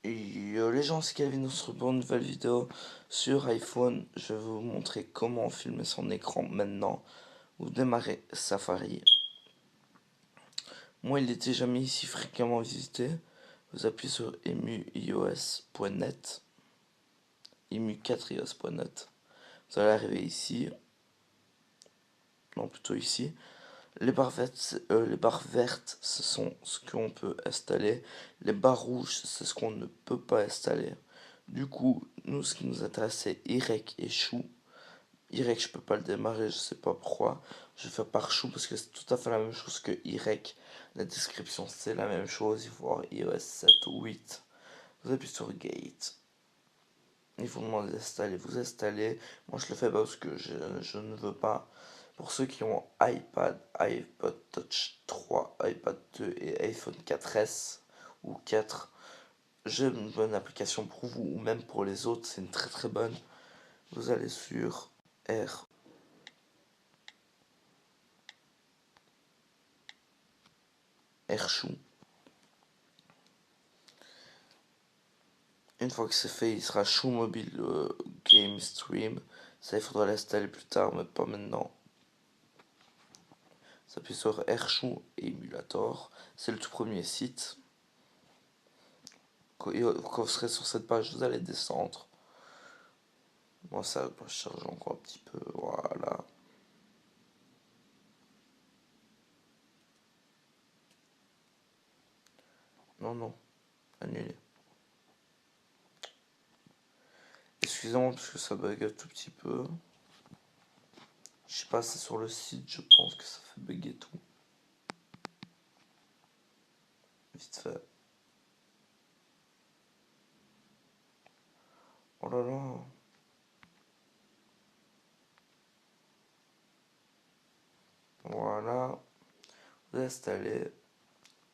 Les gens, c'est Calvin notre pour une nouvelle vidéo sur iPhone. Je vais vous montrer comment filmer son écran maintenant. Vous démarrez Safari. Moi, il est déjà mis ici fréquemment visité. Vous appuyez sur emuios.net, emu4ios.net. Vous allez arriver ici, non plutôt ici. Les barres vertes, ce sont ce qu'on peut installer. Les barres rouges, c'est ce qu'on ne peut pas installer. Du coup, nous, ce qui nous intéresse, c'est Irek et Chou. Irek, je peux pas le démarrer, je sais pas pourquoi. Je vais faire par Chou parce que c'est tout à fait la même chose que Irek. La description, c'est la même chose. Il faut voir iOS 7 ou 8. Vous appuyez sur Gate. Il vous demande d'installer. Vous installez. Moi, je le fais pas parce que je ne veux pas. Pour ceux qui ont iPad, iPod Touch 3, iPad 2 et iPhone 4S ou 4, j'ai une bonne application pour vous ou même pour les autres, c'est une très très bonne. Vous allez sur Airshou. Une fois que c'est fait, il sera Chou Mobile Game Stream. Ça, il faudra l'installer plus tard, mais pas maintenant. S'appuie sur Airshou Emulator. C'est le tout premier site. Quand vous serez sur cette page, vous allez descendre. Bon, ça va charger encore un petit peu. Voilà. Non, non. Annulé. Excusez-moi parce que ça bug un tout petit peu. Je sais pas, c'est sur le site, je pense que ça fait bugger tout. Vite fait. Oh là là. Voilà. Vous installez.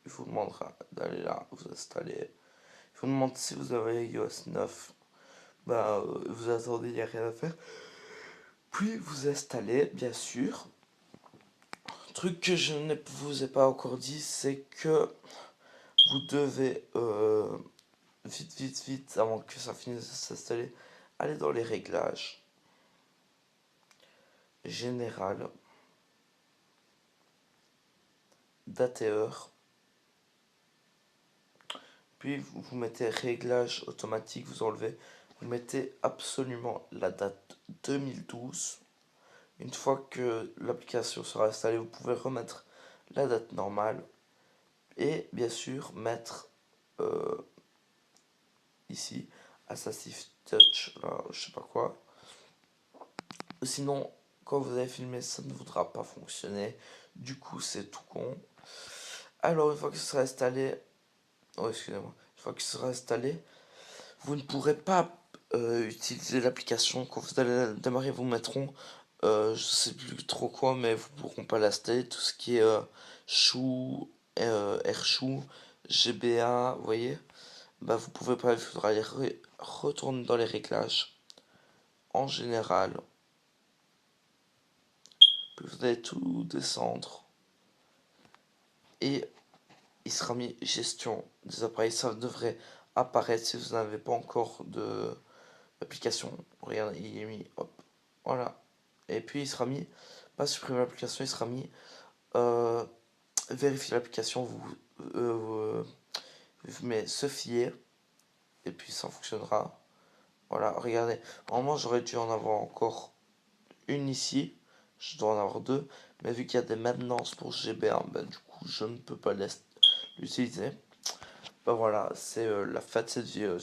Il vous demandera d'aller là, vous installer. Il vous demande si vous avez iOS 9. Bah, vous attendez, il n'y a rien à faire. Puis vous installez, bien sûr. Un truc que je ne vous ai pas encore dit, c'est que vous devez vite, avant que ça finisse de s'installer, aller dans les réglages. Général. Date et heure. Puis vous mettez réglage automatique, vous enlevez. Vous mettez absolument la date 2012. Une fois que l'application sera installée, vous pouvez remettre la date normale. Et bien sûr mettre ici Assassin's Touch, là, je sais pas quoi. Sinon, quand vous avez filmé, ça ne voudra pas fonctionner. Du coup, c'est tout con. Alors, une fois que ce sera installé, oh excusez-moi, une fois que ce sera installé, vous ne pourrez pas utiliser l'application. Quand vous allez démarrer, vous mettront, je sais plus trop quoi, mais vous pourront pas l'installer. Tout ce qui est Chou, AirShou, GBA, vous voyez, bah vous pouvez pas, il faudra aller retourner dans les réglages en général. Puis vous allez tout descendre et il sera mis gestion des appareils. Ça devrait apparaître si vous n'avez pas encore de l'application. Regardez, il est mis, hop, voilà. Et puis il sera mis, pas supprimer l'application, il sera mis euh, vérifier l'application, vous mettez se fier, et puis ça fonctionnera. Voilà, regardez, normalement j'aurais dû en avoir encore une ici, je dois en avoir deux, mais vu qu'il y a des maintenances pour GB1, ben, du coup je ne peux pas l'utiliser. Ben voilà, c'est la fin de cette vidéo.